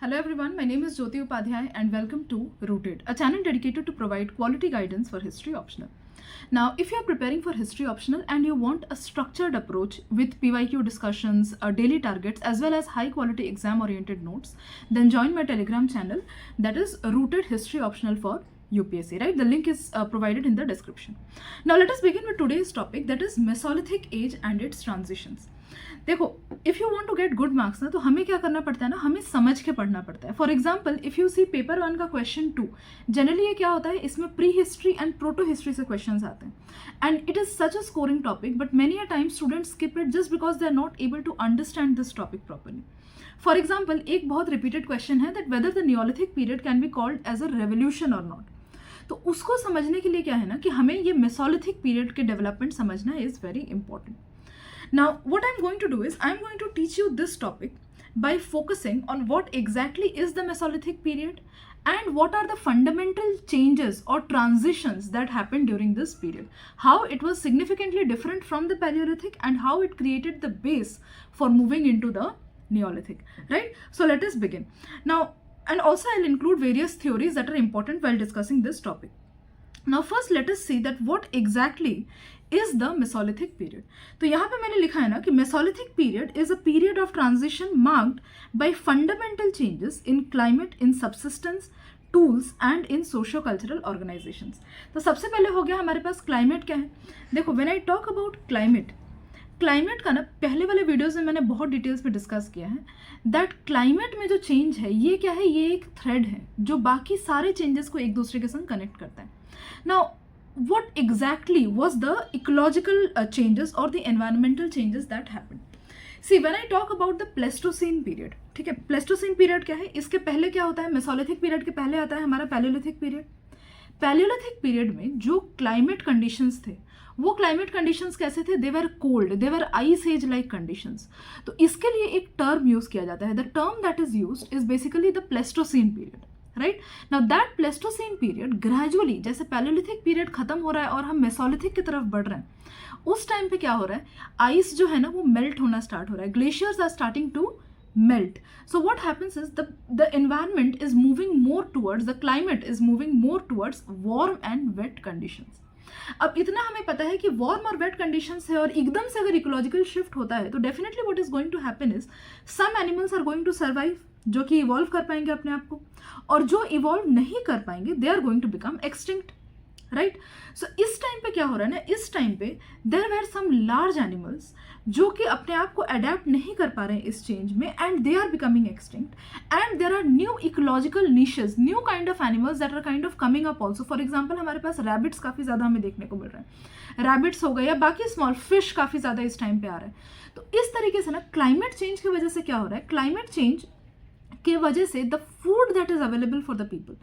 Hello everyone, my name is Jyoti Upadhyay and welcome to Rooted, a channel dedicated to provide quality guidance for history optional. Now, if you are preparing for history optional and you want a structured approach with PYQ discussions, daily targets, as well as high quality exam oriented notes, then join my Telegram channel that is Rooted History Optional for UPSC, right? The link is provided in the description. Now, let us begin with today's topic, that is Mesolithic age and its transitions. देखो, if you want to get good marks ना, तो हमें क्या करना पड़ता है ना, हमें समझ के पढ़ना पड़ता है. For example, if you see paper 1 का क्वेश्चन 2, जनरली ये क्या होता है, इसमें prehistory and protohistory से क्वेश्चंस आते हैं. And it is such a scoring topic, but many a time students skip it just because they are not able to understand this topic properly. For example, एक बहुत repeated question है that whether the Neolithic period can be called as a revolution और not. तो उसको समझने के लिए क्या है ना, कि हमें ये मेसोलिथिक पीरियड के डेवलपमेंट समझना is very important. Now, what I'm going to do is I'm going to teach you this topic by focusing on what exactly is the Mesolithic period and what are the fundamental changes or transitions that happened during this period. How it was significantly different from the Paleolithic and how it created the base for moving into the Neolithic, right? So let us begin. Now, and also I'll include various theories that are important while discussing this topic. Now first let us see that what exactly is the Mesolithic period. तो यहाँ पे मैंने लिखा है ना कि Mesolithic period is a period of transition marked by fundamental changes in climate, in subsistence, tools and in socio-cultural organizations. तो सबसे पहले हो गया हमारे पास climate क्या है. देखो, when I talk about climate का ना पहले वाले वीडियोस में मैंने बहुत डिटेल्स में डिस्कस किया है दैट क्लाइमेट में जो चेंज है ये क्या है, ये एक थ्रेड है जो बाकी सारे चेंजेस को एक दूसरे के संग कनेक्ट करता है. Now what exactly was the ecological changes or the environmental changes that happened? See, when I talk about the Pleistocene period, ठीक है, Pleistocene period क्या है, इसके पहले क्या होता है, Mesolithic period के पहले आता है हमारा Paleolithic period. Paleolithic period में जो climate conditions थे वो क्लाइमेट कंडीशंस कैसे थे, दे were cold, they were ice as like conditions. तो इसके लिए एक टर्म यूज़ किया जाता है. The term that is used is basically the Pleistocene period, right. Now that Pleistocene period gradually, जैसे पैलियोलिथिक पीरियड खत्म हो रहा है और हम मेसोलिथिक की तरफ बढ़ रहे हैं, उस टाइम पे क्या हो रहा है, आइस जो है ना वो मेल्ट होना स्टार्ट हो रहा है, glaciers are starting to melt. So what happens is the environment is moving more towards, the climate is moving more towards warm and wet conditions. अब इतना हमें पता है कि वार्म और वेट कंडीशंस है और एकदम से अगर इकोलॉजिकल शिफ्ट होता है तो definitely what is going to happen is some animals are going to survive, जो कि इवॉल्व कर पाएंगे अपने आप को, और जो इवॉल्व नहीं कर पाएंगे they are going to become extinct, right. So इस टाइम पे क्या हो रहा है ना, इस टाइम पे there were some large animals जो कि अपने आप को अडेप्ट नहीं कर पा रहे हैं इस चेंज में and they are becoming extinct. And there are new ecological niches, new kind of animals that are kind of coming up also. For example, हमारे पास रैबिट्स काफ़ी ज़्यादा हमें देखने को मिल रहे हैं, रैबिट्स हो गए या बाकी स्मॉल फिश काफ़ी ज़्यादा इस टाइम पे आ रहा है. तो इस तरीके से ना क्लाइमेट चेंज की वजह से क्या हो रहा है, क्लाइमेट चेंज के वजह से the food that is available for the people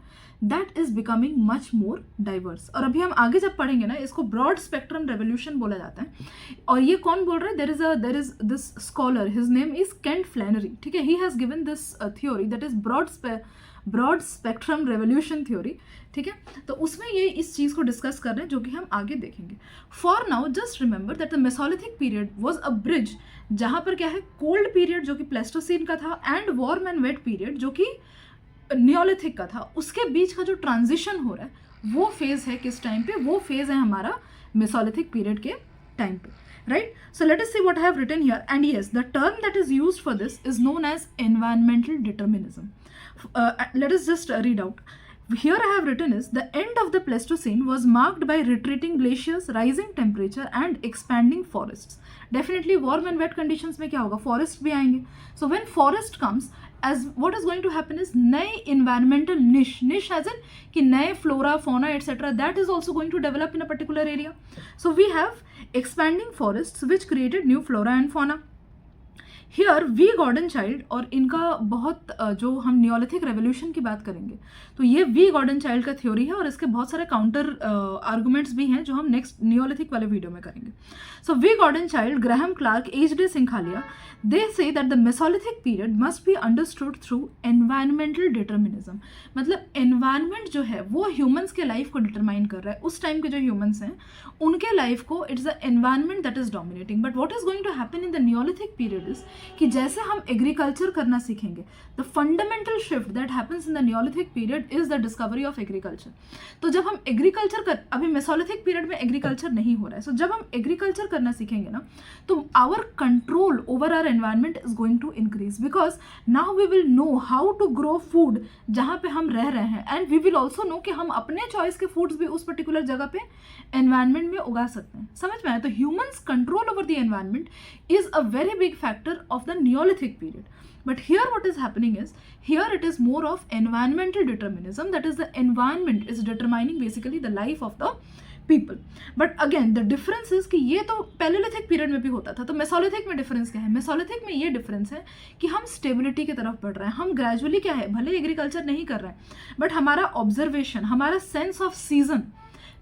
that is becoming much more diverse. और अभी हम आगे जब पढ़ेंगे ना, इसको ब्रॉड स्पेक्ट्रम रेवोल्यूशन बोला जाता है. और ये कौन बोल रहा है, there is this scholar, his name is Kent Flannery, ठीक है. He has given this theory that is broad spectrum revolution theory, ठीक है. तो उसमें ये इस चीज़ को डिस्कस कर रहे हैं जो कि हम आगे देखेंगे. For now just remember that the Mesolithic period was a bridge, जहाँ पर क्या है, कोल्ड पीरियड जो कि प्लेस्टोसीन का था and warm and wet period जो कि नियोलिथिक का था, उसके बीच का जो ट्रांजिशन हो रहा है वो फेज है किस टाइम पे, वो फेज है हमारा मेसोलिथिक पीरियड के टाइम पे, right? So let us see what I have written here. And yes, the term that is used for this is known as environmental determinism. Let us just read out. Here I have written is the end of the Pleistocene was marked by retreating glaciers, rising temperature and expanding forests. Definitely warm and wet conditions में क्या होगा, forest भी आएंगे. So when forest comes, as what is going to happen is नए environmental niche as in कि नए flora, fauna etc. that is also going to develop in a particular area. So we have expanding forests which created new flora and fauna. Here we Gordon Childe, और इनका बहुत जो हम Neolithic revolution की बात करेंगे तो ये वी गॉर्डन चाइल्ड का थ्योरी है और इसके बहुत सारे काउंटर आर्गूमेंट्स भी हैं जो हम नेक्स्ट नियोलिथिक वाले वीडियो में करेंगे. So we Gordon Childe, Graham Clark, H D. Sankalia, they say that the Mesolithic period must be understood through environmental determinism. मतलब एनवायरमेंट जो है वो ह्यूमंस के लाइफ को डिटरमाइन कर रहा है. उस टाइम के जो ह्यूमंस हैं उनके लाइफ को it's the environment that is dominating. But what is going to happen in the Neolithic period is कि जैसे हम एग्रीकल्चर करना सीखेंगे, the fundamental shift that happens in the Neolithic period is the discovery of agriculture. तो जब हम agriculture कर, अभी मेसोलिथिक पीरियड में एग्रीकल्चर नहीं हो रहा है, सो जब हम एग्रीकल्चर करना सीखेंगे ना, तो our control over our environment is going to increase, because now we will know how to grow food जहाँ पे हम रह रहे हैं, and we will also know कि हम अपने चॉइस के फूड्स भी उस पर्टिकुलर जगह पे एनवायरमेंट में उगा सकते हैं। समझ में आया? तो humans control over the environment is a very big factor of the Neolithic period. But here what is happening is, here it is more of environmental determinism, that is the environment is determining basically the life of the people. But again the difference is कि ये तो Paleolithic period में भी होता था, तो Mesolithic में difference क्या है? Mesolithic में ये difference है कि हम stability की तरफ बढ़ रहे हैं, हम gradually क्या है, भले agriculture नहीं कर रहे हैं, but हमारा observation, हमारा sense of season,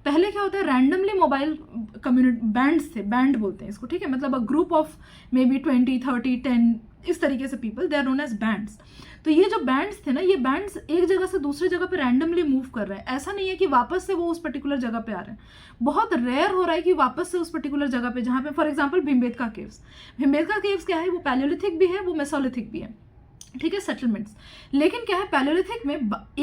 पहले क्या होता है, रैंडमली मोबाइल कम्युनिटी बैंड्स थे, बैंड बोलते हैं इसको, ठीक है, मतलब a group of maybe 20, 30, 10 इस तरीके से people, they are known as bands. तो ये जो बैंड्स थे ना, ये बैंड्स एक जगह से दूसरी जगह पे रैंडमली मूव कर रहे हैं, ऐसा नहीं है कि वापस से वो उस पर्टिकुलर जगह पे आ रहे हैं। बहुत रेयर हो रहा है कि वापस से उस पर्टिकुलर जगह पे, जहाँ पे for example Bhimbetka caves, Bhimbetka caves क्या है, वो पैलियोलिथिक भी है, वो मेसोलिथिक भी है, ठीक है, सेटलमेंट्स। लेकिन क्या है, पैलियोलिथिक में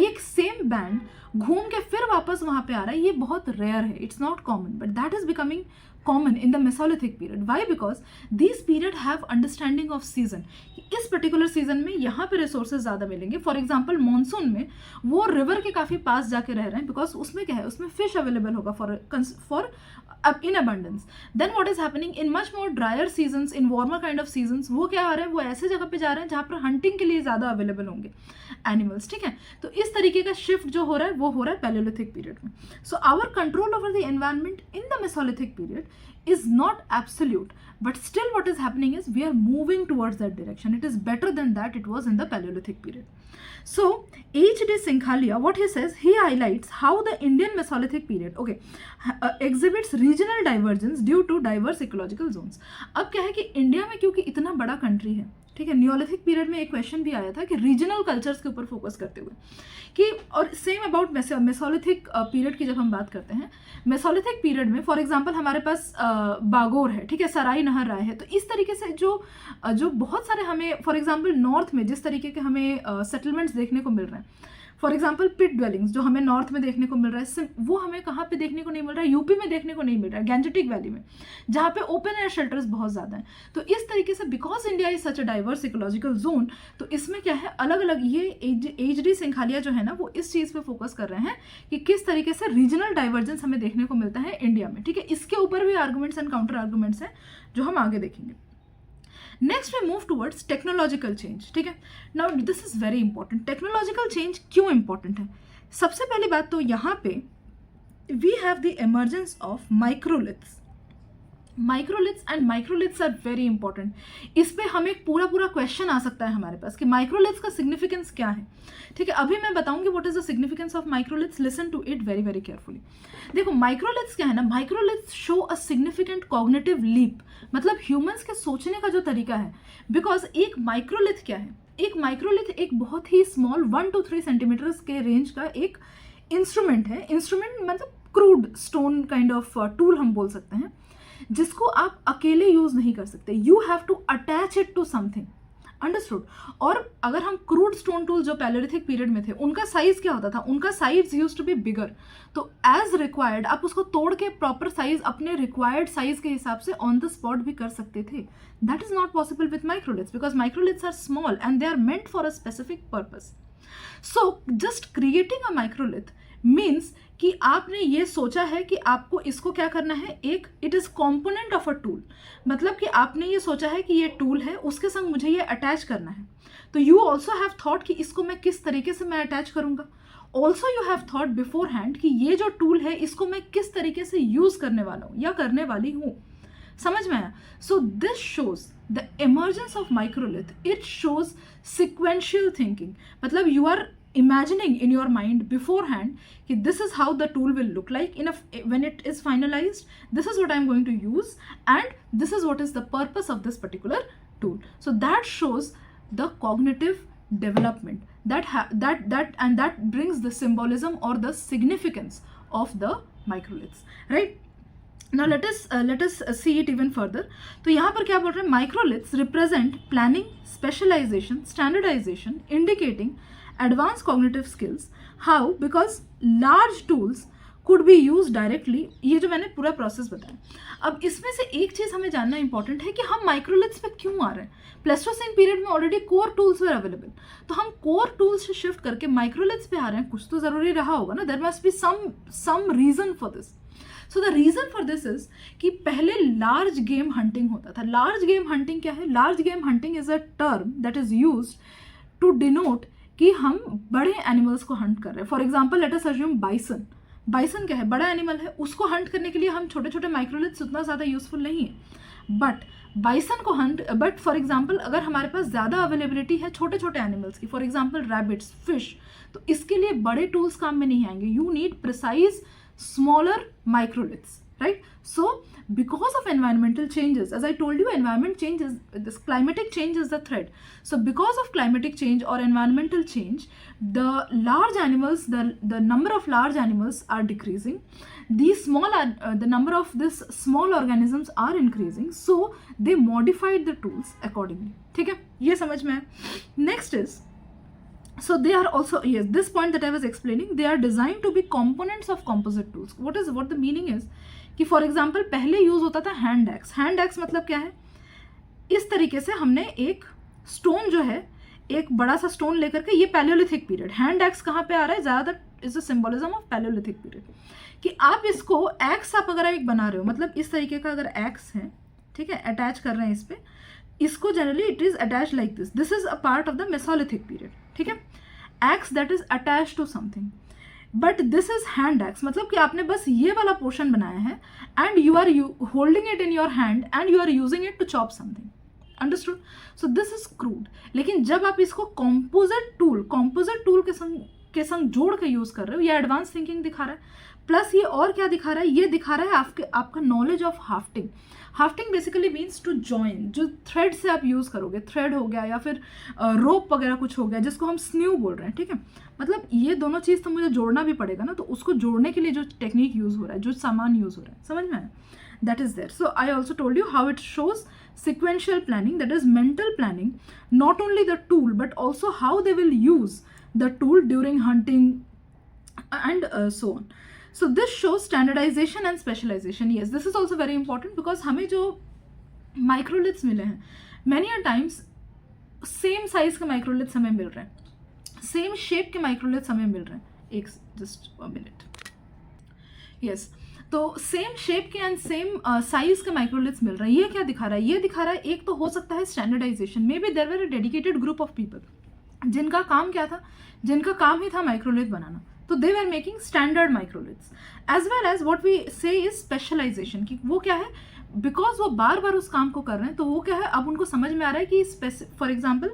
एक सेम बैंड घूम के फिर वापस वहां पे आ रहा है, ये बहुत रेयर है, it's not common, but that is becoming common in the Mesolithic period. Why? Because this period have understanding of season, इस पर्टिकुलर सीजन में यहाँ पे रिसोर्सेज ज़्यादा मिलेंगे। फॉर एग्जाम्पल मॉनसून में वो रिवर के काफ़ी पास जाके रह रहे हैं, बिकॉज उसमें क्या है, उसमें फिश अवेलेबल होगा for in abundance. Then what is happening in much more drier seasons, in warmer kind of seasons, वो क्या आ रहे हैं, वो ऐसे जगह पे जा रहे हैं जहाँ पर हंटिंग के लिए ज़्यादा अवेलेबल होंगे एनिमल्स, ठीक है। तो इस तरीके का शिफ्ट जो हो रहा है वो हो रहा है पैलियोलिथिक पीरियड में। So our control over the environment in the Mesolithic period is not absolute, but still what is happening is we are moving towards that direction. It is better than that it was in the Paleolithic period. So H.D. Sinkhalia, what he says, he highlights how the Indian Mesolithic period exhibits regional divergence due to diverse ecological zones. अब क्या है कि India में क्योंकि इतना बड़ा country है, ठीक है, नियोलिथिक पीरियड में एक क्वेश्चन भी आया था कि रीजनल कल्चर्स के ऊपर फोकस करते हुए कि, और सेम अबाउट मेसोलिथिक पीरियड की जब हम बात करते हैं, मेसोलिथिक पीरियड में फॉर एग्जांपल हमारे पास बागोर है, ठीक है, सराय नहर राय है, तो इस तरीके से जो बहुत सारे हमें फॉर एग्जांपल नॉर्थ में जिस तरीके के हमें सेटलमेंट्स देखने को मिल रहे हैं, फॉर एग्जाम्पल पिट ड्वेलिंग्स जो हमें नॉर्थ में देखने को मिल रहा है, वो हमें कहाँ पे देखने को नहीं मिल रहा है, यूपी में देखने को नहीं मिल रहा है, गैंजेटिक वैली में, जहाँ पे ओपन एयर शेल्टर्स बहुत ज़्यादा हैं। तो इस तरीके से because India is such a diverse ecological zone, तो इसमें क्या है, अलग अलग ये H.D. सिंघालिया जो है ना, वो इस चीज़ पे फोकस कर रहे हैं कि किस तरीके से रीजनल डाइवर्जेंस हमें देखने को मिलता है इंडिया में, ठीक है। इसके ऊपर भी आर्गूमेंट्स एंड काउंटर आर्गूमेंट्स हैं जो हम आगे देखेंगे। Next we move towards technological change, ठीक है। Now this is very important. Technological change क्यों इंपॉर्टेंट है? सबसे पहली बात तो यहाँ पे we have the emergence of microliths. Microliths and microliths are very important. इस पे हमें एक पूरा क्वेश्चन आ सकता है हमारे पास कि माइक्रोलिथ्स का सिग्निफिकेंस क्या है, ठीक है। अभी मैं बताऊंगी what is the significance of microliths, listen to it very very carefully. देखो माइक्रोलिथ्स क्या है ना, microliths show a significant cognitive leap, मतलब ह्यूमंस के सोचने का जो तरीका है। बिकॉज एक माइक्रोलिथ क्या है, एक माइक्रोलिथ एक बहुत ही स्मॉल 1 to 3 सेंटीमीटर्स के रेंज का एक इंस्ट्रूमेंट है। इंस्ट्रूमेंट मतलब crude stone kind of tool हम बोल सकते हैं, जिसको आप अकेले यूज नहीं कर सकते, you have to attach it to something, understood. और अगर हम क्रूड स्टोन टूल जो पैलियोलिथिक पीरियड में थे, उनका साइज क्या होता था, उनका size used to be bigger, तो एज रिक्वायर्ड आप उसको तोड़ के प्रॉपर साइज अपने रिक्वायर्ड साइज के हिसाब से ऑन द स्पॉट भी कर सकते थे। That is not possible with microliths because microliths are small and they are meant for a specific purpose. So just creating a microlith means कि आपने ये सोचा है कि आपको इसको क्या करना है, एक it is component of a tool, मतलब कि आपने ये सोचा है कि ये टूल है, उसके संग मुझे ये अटैच करना है। तो यू ऑल्सो हैव थॉट कि इसको मैं किस तरीके से मैं अटैच करूंगा। Also you have thought before hand कि ये जो टूल है इसको मैं किस तरीके से यूज करने वाला हूँ या करने वाली हूँ। समझ में आया? So this shows the emergence of microlith, it shows sequential thinking, मतलब you are imagining in your mind beforehand कि this is how the tool will look like when it is finalized, this is what I'm going to use and this is what is the purpose of this particular tool. So that shows the cognitive development that brings the symbolism or the significance of the microliths, right? Now let us see it even further. तो यहाँ पर क्या बोल रहे हैं, microliths represent planning, specialisation, standardisation, indicating advance cognitive skills. How? Because large tools could be use directly. ये जो मैंने पूरा प्रोसेस बताया. अब इसमें से एक चीज़ हमें जानना इंपॉर्टेंट है कि हम माइक्रोलिथ्स पे क्यों आ रहे हैं. प्लेस्टोसीन पीरियड में ऑलरेडी कोर टूल्स वर अवेलेबल, तो हम कोर टूल्स से शिफ्ट करके माइक्रोलिथ्स पे आ रहे हैं. कुछ तो ज़रूरी रहा होगा ना. There must be some reason for this. So the reason for this is कि पहले लार्ज गेम हंटिंग होता था. लार्ज गेम हंटिंग क्या है? Large game hunting is a term that is used to denote कि हम बड़े एनिमल्स को हंट कर रहे हैं. For example let us assume bison. Bison क्या है? बड़ा एनिमल है. उसको हंट करने के लिए हम छोटे छोटे माइक्रोलिथ्स उतना ज़्यादा यूजफुल नहीं है. बट बाइसन को हंट, बट फॉर एग्जाम्पल अगर हमारे पास ज़्यादा अवेलेबिलिटी है छोटे छोटे एनिमल्स की, फॉर एग्जाम्पल रैबिट्स, फिश, तो इसके लिए बड़े टूल्स काम में नहीं आएंगे. You need precise smaller microliths, right? So because of environmental changes, as I told you, environment changes, this climatic change is the thread. So because of climatic change or environmental change, the large animals, the number of large animals are decreasing. These small the number of this small organisms are increasing, so they modified the tools accordingly. ठीक है, ये समझ में है. Next is, so they are also, yes, this point that I was explaining, they are designed to be components of composite tools. What the meaning is कि for example पहले use होता था हैंड एक्स. हैंड एक्स मतलब क्या है? इस तरीके से हमने एक स्टोन जो है, एक बड़ा सा स्टोन लेकर के, ये पैलियोलिथिक पीरियड. हैंड एक्स कहाँ पे आ रहा है? ज़्यादातर is the symbolism of Palaeolithic period. कि आप इसको एक्स आप अगर एक बना रहे हो, मतलब इस तरीके का अगर एक्स है, ठीक है, अटैच कर रहे हैं इस पे, इसको generally it is attach like this. This is a part of the Mesolithic period. ठीक है, axe that is attach to something. But this is hand axe, मतलब कि आपने बस ये वाला पोर्शन बनाया है and you are holding it in your hand and you are using it to chop something. Understood? So this is crude. लेकिन जब आप इसको कॉम्पोजिट टूल के संग जोड़ के यूज कर रहे हो, ये एडवांस थिंकिंग दिखा रहा है. प्लस ये और क्या दिखा रहा है? ये दिखा रहा है आपका knowledge of hafting. Hafting basically means to join. जो थ्रेड से आप यूज़ करोगे, थ्रेड हो गया या फिर रोप वगैरह कुछ हो गया, जिसको हम स्न्यू बोल रहे हैं. ठीक है, मतलब ये दोनों चीज़ तो मुझे जोड़ना भी पड़ेगा ना, तो उसको जोड़ने के लिए जो टेक्निक यूज़ हो रहा है, जो सामान यूज़ हो रहा है, समझ में आया? That is there. So I also told you how it shows sequential planning, that is mental planning, not only the tool but also how they will use the tool during hunting and so on. So this shows standardization and specialization. Yes, this is also very important because हमें जो microliths मिले हैं, many a times same size के microliths हमें मिल रहे हैं, same shape के microliths हमें मिल रहे हैं. एक just a minute. Yes, तो सेम शेप के एंड सेम साइज के माइक्रोलिथ्स मिल रहा है. ये क्या दिखा रहा है? ये दिखा रहा है, एक तो हो सकता है standardisation. Maybe there were a dedicated group of people जिनका काम क्या था? जिनका काम ही था माइक्रोलिथ बनाना. तो they were making standard microliths. As well as what we say is specialisation. कि वो क्या है? बिकॉज वो बार बार उस काम को कर रहे हैं, तो वो क्या है, अब उनको समझ में आ रहा है कि फॉर एग्जाम्पल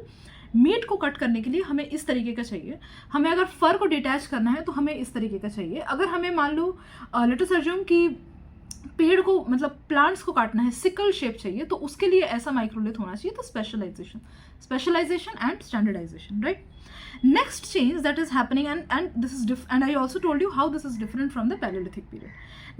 मीट को कट करने के लिए हमें इस तरीके का चाहिए, हमें अगर फर को डिटैच करना है तो हमें इस तरीके का चाहिए, अगर हमें मान लो लेट अस अज्यूम कि पेड़ को, मतलब प्लांट्स को काटना है, सिकल शेप चाहिए, तो उसके लिए ऐसा माइक्रोलिथ होना चाहिए. तो specialisation and standardisation, right? Next change that is happening, and this is and I also told you how this is different from the Paleolithic period.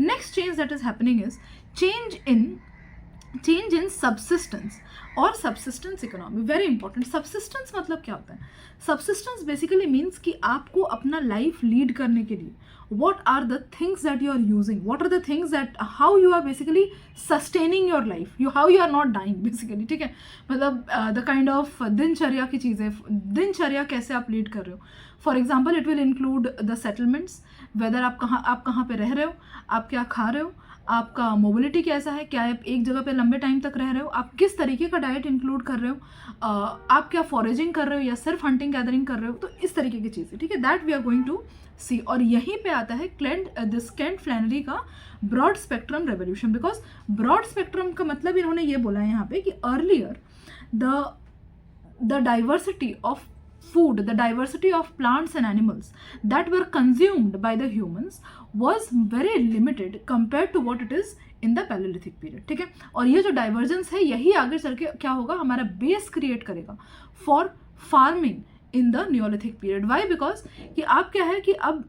Next change that is happening is change in subsistence और subsistence economy. Very important. Subsistence मतलब क्या होता है? Subsistence basically means कि आपको अपना life lead करने के लिए what are the things that you are using, what are the things that how you are basically sustaining your life, how you are not dying basically. ठीक है, मतलब the kind of दिनचर्या की चीज़ें, दिनचर्या कैसे आप लीड कर रहे हो. For example it will include the settlements, whether आप कहाँ पे रह रहे हो, आप क्या खा रहे हो, आपका मोबिलिटी कैसा है, क्या आप एक जगह पे लंबे टाइम तक रह रहे हो, आप किस तरीके का डाइट इंक्लूड कर रहे हो, आप क्या फॉरेजिंग कर रहे हो या सिर्फ हंटिंग गैदरिंग कर रहे हो. तो इस तरीके की चीज़ें, ठीक है, that we are going to see. और यहीं पे आता है केंट फ्लैनरी का broad spectrum revolution. Because broad spectrum का मतलब इन्होंने ये बोला है यहाँ पे कि earlier the diversity of food, the diversity of plants and animals that were consumed by the humans was very limited compared to what it is in the Paleolithic period. ठीक है, और ये जो डाइवर्जेंस है यही आगे चल के क्या होगा, हमारा बेस क्रिएट करेगा for farming in the Neolithic period. Why? Because कि आप क्या है कि अब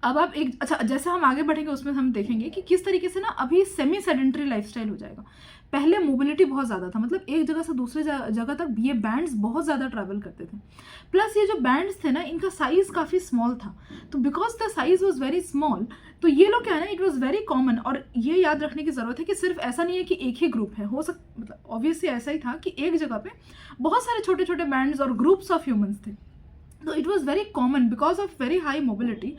अब आप एक अच्छा, जैसे हम आगे बढ़ेंगे उसमें हम देखेंगे कि किस तरीके से ना अभी सेमी सेडेंटरी लाइफस्टाइल हो जाएगा। पहले मोबिलिटी बहुत ज़्यादा था, मतलब एक जगह से दूसरे जगह तक ये बैंड्स बहुत ज़्यादा ट्रैवल करते थे। प्लस ये जो बैंड्स थे ना, इनका साइज़ काफ़ी स्मॉल था, तो because the size was very small, तो ये लोग क्या है ना, इट वॉज वेरी कॉमन। और ये याद रखने की ज़रूरत है कि सिर्फ ऐसा नहीं है कि एक ही ग्रुप है, हो मतलब ऑब्वियसली ऐसा ही था कि एक जगह पे बहुत सारे छोटे छोटे बैंड्स और ग्रुप्स ऑफ ह्यूमंस थे। तो it was very common because of very high mobility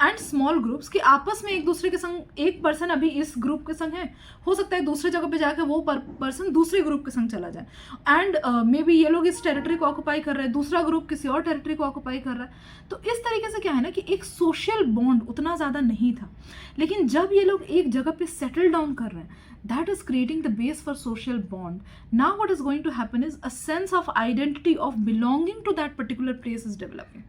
and small groups, कि आपस में एक दूसरे के संग, एक पर्सन अभी इस ग्रुप के संग है, हो सकता है दूसरे जगह पे जाकर वो पर्सन दूसरे ग्रुप के संग चला जाए, एंड मे बी ये लोग इस टेरिटरी को ऑक्यूपाई कर रहे हैं, दूसरा ग्रुप किसी और टेरिटरी को ऑक्यूपाई कर रहा है। तो इस तरीके से क्या है ना कि एक सोशल बॉन्ड उतना ज़्यादा नहीं था। लेकिन जब ये लोग एक जगह पे सेटल डाउन कर रहे हैं, that is creating the base for social bond. Now what is going to happen is a sense of identity of belonging to that particular place is developing.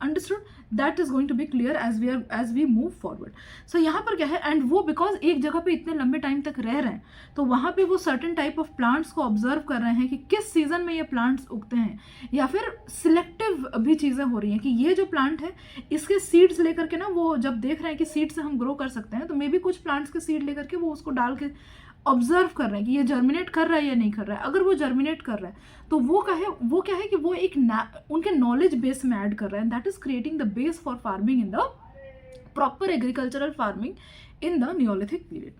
Understood? That is going to be clear as we move forward. So यहाँ पर क्या है, and वो because एक जगह पे इतने लंबे टाइम तक रह रहे हैं, तो वहाँ पे वो certain type of plants को observe कर रहे हैं कि किस सीजन में ये plants उगते हैं, या फिर सिलेक्टिव भी चीज़ें हो रही हैं कि ये जो प्लांट है इसके सीड्स लेकर के ना, वो जब देख रहे हैं कि सीड से हम ग्रो कर सकते हैं, तो मे बी कुछ प्लांट्स के सीड लेकर के वो उसको डाल के ऑब्जर्व कर रहे हैं कि ये जर्मिनेट कर रहा है या नहीं कर रहा है। अगर वो जर्मिनेट कर रहा है तो वो क्या है कि वो एक उनके नॉलेज बेस में ऐड कर रहे हैं, that is creating the base for farming in the proper agricultural farming in the Neolithic period.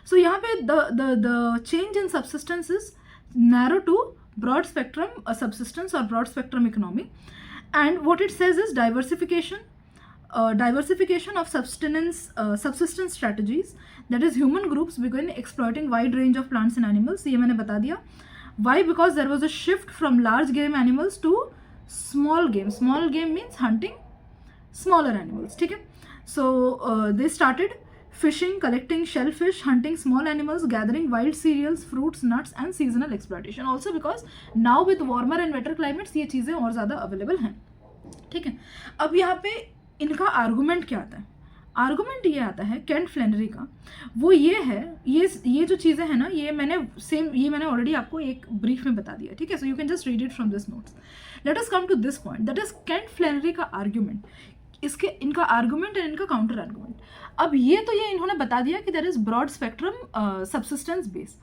So यहाँ पे the change in subsistence is narrow to broad spectrum subsistence और broad spectrum economy, and what it says is diversification of subsistence strategies, that is human groups begin exploiting wide range of plants and animals. ये मैंने बता दिया. Why? Because there was a shift from large game animals to small game. Small game means hunting smaller animals. ठीक है? So they started fishing, collecting shellfish, hunting small animals, gathering wild cereals, fruits, nuts and seasonal exploitation. Also because now with warmer and wetter climates ये चीज़ें और ज़्यादा available हैं. ठीक है? अब यहाँ पे इनका आर्गूमेंट क्या आता है? आर्गूमेंट ये आता है केंट फ्लेनरी का, वो ये है, ये जो चीज़ें हैं ना, ये मैंने ऑलरेडी आपको एक ब्रीफ में बता दिया. ठीक है? So you can just read it from this notes. Let us come to this point, that is Kent Flannery का आर्गूमेंट. इनका आर्गूमेंट एंड इनका काउंटर आर्गूमेंट. अब ये इन्होंने बता दिया कि there is broad spectrum subsistence base.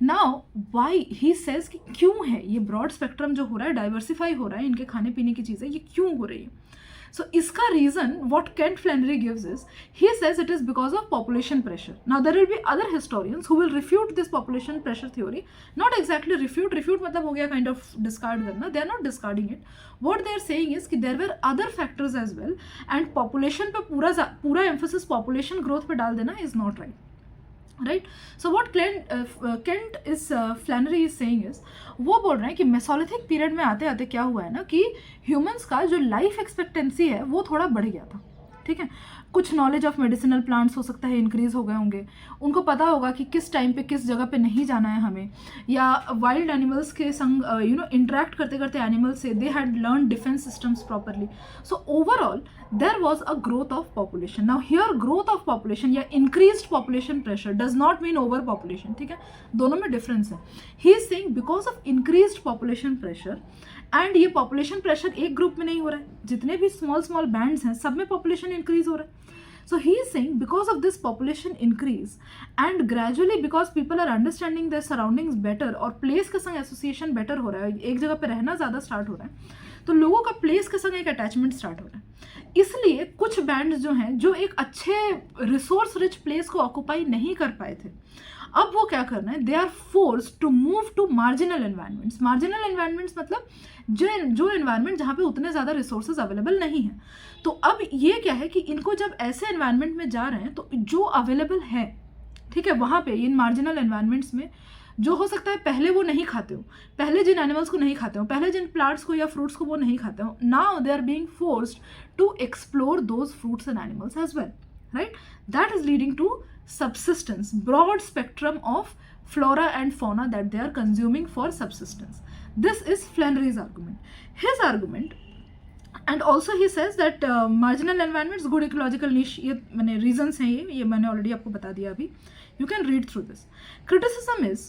Now why he says कि क्यों है ये ब्रॉड स्पेक्ट्रम जो हो रहा है, डाइवर्सिफाई हो रहा है, इनके खाने पीने की चीज़ें, ये क्यों हो रही है? So इसका reason what Kent Flannery gives is, he says it is because of population pressure. Now there will be other historians who will refute this population pressure theory. Not exactly refute मतलब हो गया kind of discard करना. They are not discarding it. What they are saying is कि there were other factors as well, and population पे पूरा emphasis population growth पे डाल देना is not right. Right. So what Kent is Flannery is saying is, वो बोल रहे हैं कि मेसोलिथिक पीरियड में आते आते क्या हुआ है ना कि ह्यूमंस का जो लाइफ एक्सपेक्टेंसी है वो थोड़ा बढ़ गया था. ठीक है? कुछ नॉलेज ऑफ मेडिसिनल प्लांट्स हो सकता है इंक्रीज हो गए होंगे, उनको पता होगा कि किस टाइम पे किस जगह पे नहीं जाना है हमें, या वाइल्ड एनिमल्स के संग इंटरेक्ट करते करते एनिमल से they had learn defence systems properly. So overall there was a growth of population. Now here growth of population या increased population pressure does not mean over population. ठीक है? दोनों में डिफरेंस है. He is saying because of increased population pressure, and ये population pressure एक group में नहीं हो रहा है, जितने भी स्मॉल बैंड्स हैं सब में पॉपुलेशन इंक्रीज हो रहा है. So he is saying because of this population increase and gradually because people are understanding their surroundings better और place के संग एसोसिएशन बेटर हो रहा है, एक जगह पे रहना ज़्यादा स्टार्ट हो रहा है, तो लोगों का प्लेस के संग एक अटैचमेंट स्टार्ट हो रहा है. इसलिए कुछ बैंड्स जो हैं जो एक अच्छे रिसोर्स रिच प्लेस को ऑक्यूपाई नहीं कर पाए थे, अब वो क्या करना है, they are force to move to marginal environments. Marginal environments मतलब जो एनवायरमेंट जहाँ पे उतने ज़्यादा रिसोर्सेज अवेलेबल नहीं है. तो अब ये क्या है कि इनको जब ऐसे एनवायरमेंट में जा रहे हैं तो जो अवेलेबल है, ठीक है, वहाँ पे इन मार्जिनल एनवायरमेंट्स में जो हो सकता है पहले वो नहीं खाते हो, पहले जिन एनिमल्स को नहीं खाते हो, पहले जिन प्लांट्स को या फ्रूट्स को वो नहीं खाते हो, now they are being forced to explore those fruits and animals as well. Right? That is leading to subsistence, broad spectrum of flora and fauna that they are consuming for subsistence. This is Flannery's argument. His argument, and also he says that marginal environments, good ecological niche, ये मैंने reasons हैं, ये मैंने already आपको बता दिया अभी. You can read through this. Criticism is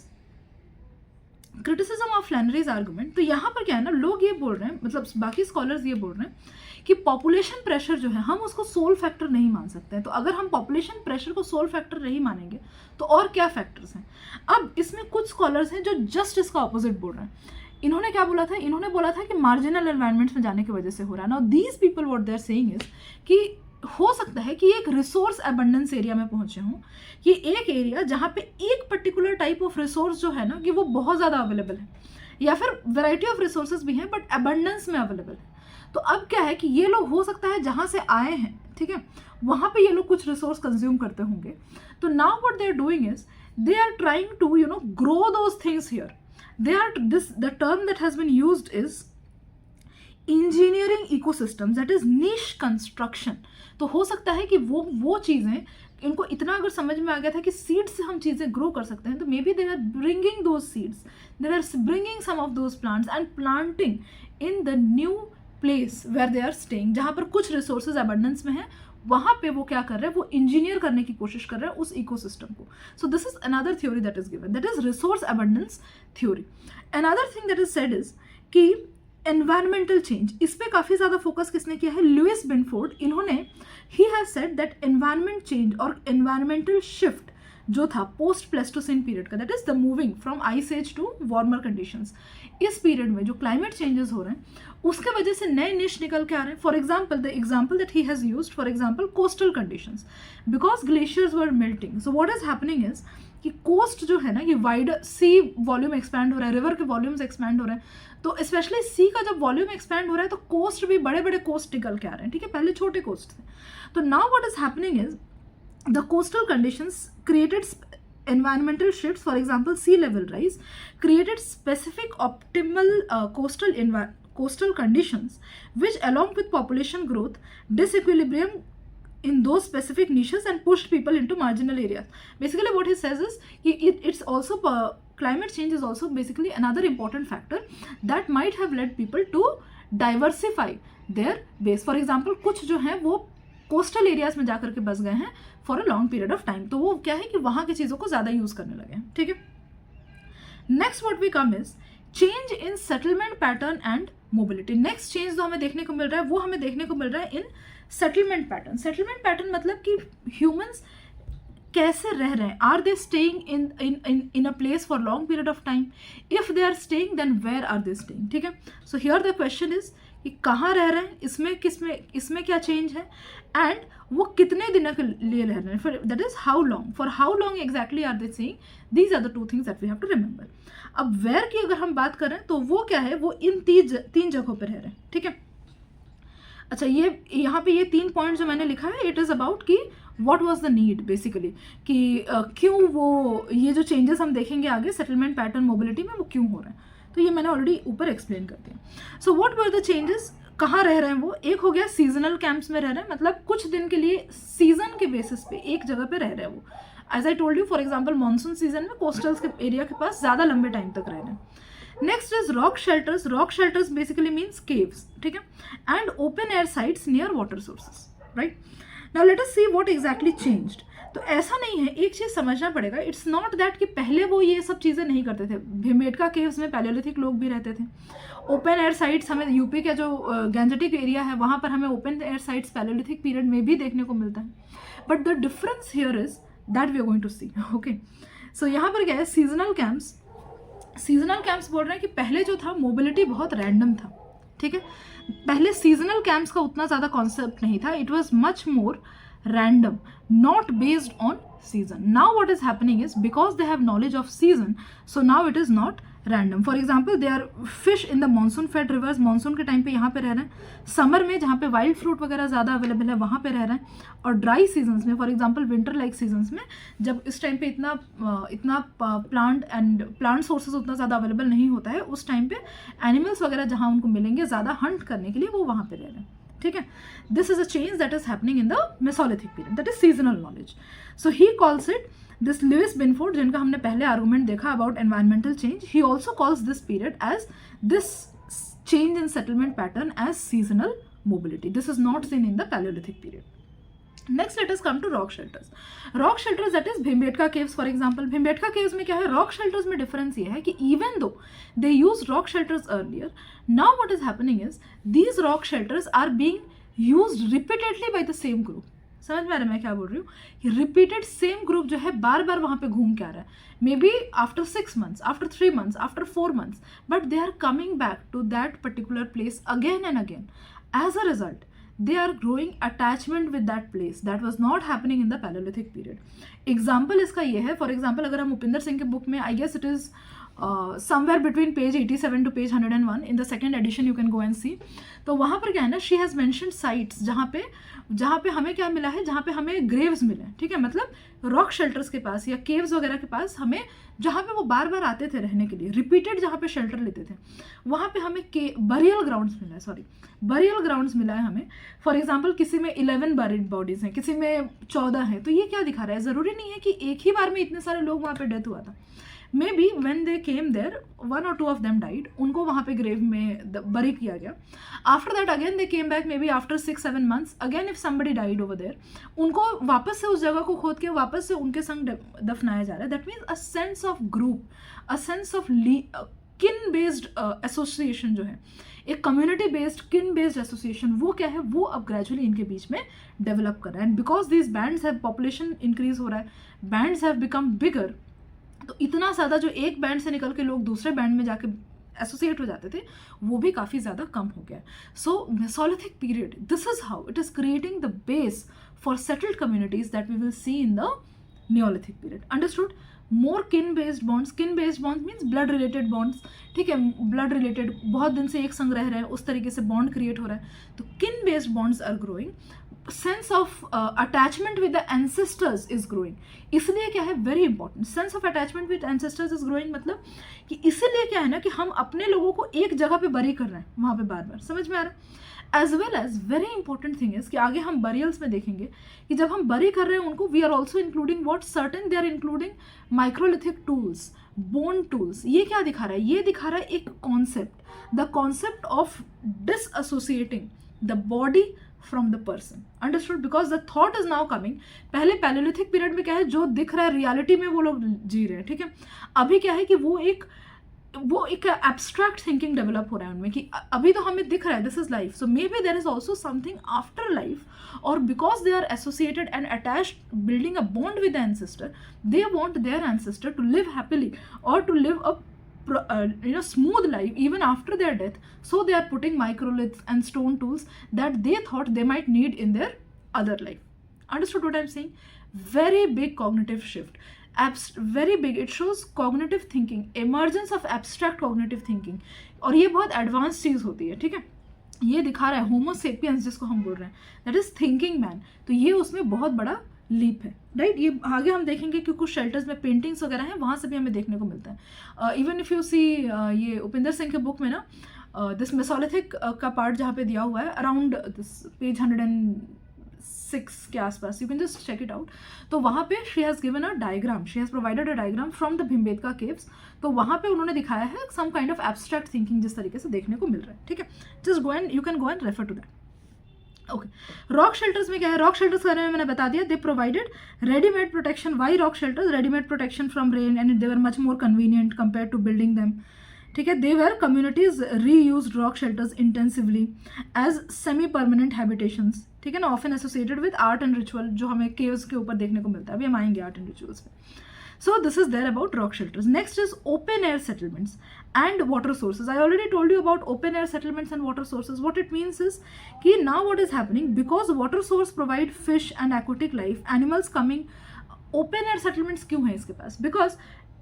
criticism of Flannery's argument, तो यहाँ पर क्या है ना, लोग ये बोल रहे हैं, मतलब बाकी स्कॉलर्स ये बोल रहे हैं कि पॉपुलेशन प्रेशर जो है हम उसको सोल फैक्टर नहीं मान सकते हैं। तो अगर हम पॉपुलेशन प्रेशर को सोल फैक्टर नहीं मानेंगे तो और क्या फैक्टर्स हैं। अब इसमें कुछ स्कॉलर्स हैं जो जस्ट इसका ऑपोजिट बोल रहे हैं। इन्होंने क्या बोला था, इन्होंने बोला था कि मार्जिनल एनवायरमेंट्स में जाने की वजह से हो रहा है। Now these people what they are saying is कि हो सकता है कि एक रिसोर्स अबंडेंस एरिया में पहुंचे हों, कि एक एरिया जहाँ पे एक पर्टिकुलर टाइप ऑफ रिसोर्स जो है ना कि वो बहुत ज़्यादा अवेलेबल है, या फिर वैरायटी ऑफ रिसोर्सेज भी हैं बट अबंडेंस में अवेलेबल है। तो अब क्या है कि ये लोग हो सकता है जहाँ से आए हैं, ठीक है, वहाँ पे ये लोग कुछ रिसोर्स कंज्यूम करते होंगे। तो now what they are doing is they are trying to grow those things here. They are the term that has been used is engineering ecosystems, that is niche construction. तो हो सकता है कि वो चीज़ें इनको इतना अगर समझ में आ गया था कि सीड्स से हम चीज़ें ग्रो कर सकते हैं, तो maybe they are bringing those seeds, they are bringing some of those plants and planting in the new place where they are staying, जहाँ पर कुछ रिसोर्सेज अबंडेंस में हैं, वहाँ पे वो क्या कर रहे हैं, वो इंजीनियर करने की कोशिश कर रहे हैं उस इकोसिस्टम को। सो this is another theory that is given, that is resource abundance theory. Another thing that is said is कि एनवायरमेंटल चेंज, इस पे काफ़ी ज़्यादा फोकस किसने किया है, लुइस बिनफोर्ड। इन्होंने ही has said that environment change और एनवायरमेंटल शिफ्ट जो था पोस्ट प्लेस्टोसिन पीरियड का, that is the moving from ice age to warmer conditions, इस पीरियड में जो क्लाइमेट चेंजेस हो रहे हैं उसके वजह से नए निश निकल के आ रहे हैं। For example the example that he has used, for example coastal conditions, because glaciers were melting, so what is happening is कि कोस्ट जो है ना, ये वाइड सी वॉल्यूम एक्सपैंड हो रहा है, रिवर के वॉल्यूम्स एक्सपैंड हो रहे हैं, तो स्पेशली सी का जब वॉल्यूम एक्सपैंड हो रहा है तो कोस्ट भी बड़े बड़े कोस्ट निकल के आ रहे हैं, ठीक है, पहले छोटे कोस्ट थे। तो now what is happening is the coastal conditions created environmental shifts, for example sea level rise, created specific optimal coastal conditions which along with population growth disequilibrium in those specific niches and pushed people into marginal areas. Basically what he says is it's also climate change is also basically another important factor that might have led people to diversify their base. For example कुछ जो हैं वो coastal areas में जाकर के बस गए हैं for a long period of time, तो वो क्या है कि वहाँ की चीज़ों को ज़्यादा यूज़ करने लगे हैं, ठीक है। Next what we come is change in settlement pattern and mobility. Next change जो हमें देखने को मिल रहा है वो हमें देखने को मिल रहा है in settlement pattern. Settlement pattern मतलब कि ह्यूमंस कैसे रह रहे हैं, are they staying in a place for long period of time, if they are staying then where are they staying, ठीक है। So here the question is कि कहाँ रह रहे हैं, इसमें क्या चेंज है, एंड वो कितने दिनों के लिए रह रहे हैं, that is how long, for how long exactly are they saying, these are the two things that we have to remember. अब वेयर की अगर हम बात करें तो वो क्या है, वो इन तीन जगहों पर रह रहे हैं, ठीक है। अच्छा, ये यहाँ पे ये 3 पॉइंट जो मैंने लिखा है, इट इज़ अबाउट कि what was the need basically, कि क्यों वो ये जो चेंजेस हम देखेंगे आगे सेटलमेंट पैटर्न मोबिलिटी में वो क्यों हो रहे हैं, तो ये मैंने ऑलरेडी ऊपर एक्सप्लेन कर दिया। So what were the changes, कहाँ रह रहे हैं वो, एक हो गया सीजनल कैंप्स में रह रहे हैं, मतलब कुछ दिन के लिए सीजन के बेसिस पे एक जगह पे रह रहे हैं वो। As I told you, for example monsoon season में कोस्टल्स के एरिया के पास ज़्यादा लंबे टाइम तक रह रहे हैं। Next is rock shelters. Rock shelters basically means caves, ठीक है, and open air sites near water sources, right. Now let us see what exactly changed. तो ऐसा नहीं है, एक चीज़ समझना पड़ेगा, इट्स नॉट दैट कि पहले वो ये सब चीज़ें नहीं करते थे। भीमबेटका केव्स में पैलेयोलिथिक लोग भी रहते थे। ओपन एयर साइट्स हमें यूपी का जो गैंजेटिक एरिया है वहाँ पर हमें open air sites palaeolithic period में भी देखने को मिलता है, but the difference here is that we are going to see, okay. So यहाँ पर क्या है, सीजनल कैंप्स बोल रहे हैं कि पहले जो था मोबिलिटी बहुत रैंडम था, ठीक है। पहले सीजनल कैंप्स का उतना ज़्यादा कॉन्सेप्ट नहीं था, it was much more random, not based on season. Now what is happening is because they have knowledge of season, so now it is not random. For example, they are fish in the monsoon fed rivers, monsoon के time पे यहाँ पे रह रहे हैं, summer में जहाँ पे वाइल्ड फ्रूट वगैरह ज़्यादा अवेलेबल है वहाँ पे रह रहे हैं, और ड्राई सीजन्स में, for example winter like seasons में, जब इस टाइम पे इतना प्लांट सोर्सेज उतना ज़्यादा अवेलेबल नहीं होता है, उस टाइम पे एनिमल्स वगैरह जहाँ उनको मिलेंगे ज़्यादा हंट करने के लिए वो वहाँ पे रह रहे हैं, ठीक है। This is a change that is happening in the Mesolithic period, that is seasonal knowledge. So he calls it this Lewis Binford, जिनका हमने पहले आर्गूमेंट देखा about environmental change, he also calls this period as this change in settlement pattern as seasonal mobility. This is not seen in the palaeolithic period. Next let us come to rock shelters. Rock shelters that is Bhimbetka caves for example. Bhimbetka caves में क्या है, rock shelters में difference ये है कि even though they use rock shelters earlier, now what is happening is these rock shelters are being used repeatedly by the same group. समझ में आ रहा है मैं क्या बोल रही हूँ? रिपीटेड सेम ग्रुप जो है बार बार वहाँ पे घूम के आ रहा है, maybe after 6 months, after 3 months, after 4 months, but they are coming back to that particular place again and again. As a result they are growing attachment with that place that was not happening in the Paleolithic period. Example इसका ये है, for example अगर हम उपिंदर सिंह के book में, I guess it is somewhere between page 87 to page 101 in the second edition you can go and see. तो वहाँ पर क्या है ना, she has mentioned sites जहाँ पे हमें क्या मिला है, जहाँ पे हमें ग्रेव्स मिले, ठीक है, मतलब रॉक शेल्टर्स के पास या केव्स वगैरह के पास हमें, जहाँ पे वो बार बार आते थे रहने के लिए, रिपीटेड जहाँ पे शेल्टर लेते थे, वहाँ पे हमें बरियल ग्राउंड्स मिला है, बरियल ग्राउंड्स मिला है हमें. फॉर एग्जाम्पल किसी में 11 बरिड बॉडीज हैं, किसी में 14 हैं. तो ये क्या दिखा रहा है, ज़रूरी नहीं है कि एक ही बार में इतने सारे लोग वहाँ पे डेथ हुआ था. Maybe when they came there 1 or 2 of them died, उनको वहाँ पे ग्रेव में बरी किया गया. After that again they came back, maybe after 6-7 months again if somebody died over there, उनको वापस से उस जगह को खोद के वापस से उनके संग दफनाया जा रहा है. That means a sense of group, a sense of kin based association जो है, एक कम्युनिटी बेस्ड किन बेस्ड एसोसिएशन, वो क्या है, वो अब ग्रेजुअली इनके बीच में डेवलप कर रहा है. And because this bands have, population increase हो रहा है, बैंड्स हैव बिकम बिगर, तो इतना ज़्यादा जो एक बैंड से निकल के लोग दूसरे बैंड में जाके एसोसिएट हो जाते थे, वो भी काफ़ी ज़्यादा कम हो गया. So mesolithic period, this is how it is creating the base for settled communities that we will see in the Neolithic period. Understood? More kin based bonds, kin based bonds means blood related bonds, ठीक है, blood related, बहुत दिन से एक संग रह रहे हैं, उस तरीके से बॉन्ड क्रिएट हो रहा है. तो kin based bonds are growing, sense of attachment with the ancestors is growing. इसलिए क्या है, very important, sense of attachment with ancestors is growing, मतलब कि इसीलिए क्या है ना कि हम अपने लोगों को एक जगह पे बरी कर रहे हैं वहाँ पे बार बार. समझ में आ रहा है? As well as very important thing is कि आगे हम बरियल्स में देखेंगे कि जब हम बरी कर रहे हैं उनको, we are also including what certain, they are including microlithic tools, bone tools. ये क्या दिखा रहा है, ये दिखा रहा है एक concept, the concept of disassociating the body from the person. Understood? Because the thought is now coming. पहले पैलेलिथिक पीरियड में क्या है, जो दिख रहा है रियलिटी में वो लोग जी रहे हैं, ठीक है. अभी क्या है कि वो एक एब्स्ट्रैक्ट थिंकिंग डेवलप हो रहा है उनमें कि अभी तो हमें दिख रहा है this is life, so may be there is also something after life, और because they are associated and attached, building a bond with the ancestor, they want their ancestor to live happily और to live a smooth life even after their death. So they are putting microliths and stone tools that they thought they might need in their other life. Understood what I'm saying? Very big cognitive shift. Very big. It shows cognitive thinking, emergence of abstract cognitive thinking. और ये बहुत advance चीज़ होती है, ठीक है. ये दिखा रहा है होमो सेपियंस जिसको हम बोल रहे हैं, दैट इज थिंकिंग मैन. तो ये उसमें बहुत बड़ा लीप है, राइट. ये आगे हम देखेंगे कि कुछ शेल्टर्स में पेंटिंग्स वगैरह हैं, वहाँ से भी हमें देखने को मिलता है. इवन इफ यू सी ये उपिंदर सिंह के बुक में ना, दिस मेसोलिथिक का पार्ट जहाँ पे दिया हुआ है अराउंड दिस पेज 106 के आसपास, you can just check it out. तो वहाँ पे she has given a diagram, she has provided a diagram from the Bhimbetka caves. तो वहाँ पे उन्होंने दिखाया है some kind of abstract thinking जिस तरीके से देखने को मिल रहा है, ठीक है. Just go and you can go and refer to that. Okay, rock shelters में क्या है, रॉक शेल्टर्स के बारे में मैंने बता दिया. They provided readymade protection. Why rock shelters? Readymade protection from rain and they were much more convenient compare to building them, ठीक है. They were communities reuse rock shelters intensively as semi permanent habitations, ठीक है ना, often associated with art and ritual, जो हमें caves के ऊपर देखने को मिलता है. अभी हम आएंगे आर्ट एंड रिचुअल्स पे. So this is there about rock shelters. Next is open air settlements and water sources. I already told you about open air settlements and water sources. What it means is कि now what is happening, because water source provide fish and aquatic life, animals coming, open air settlements क्यों है इसके पास? Because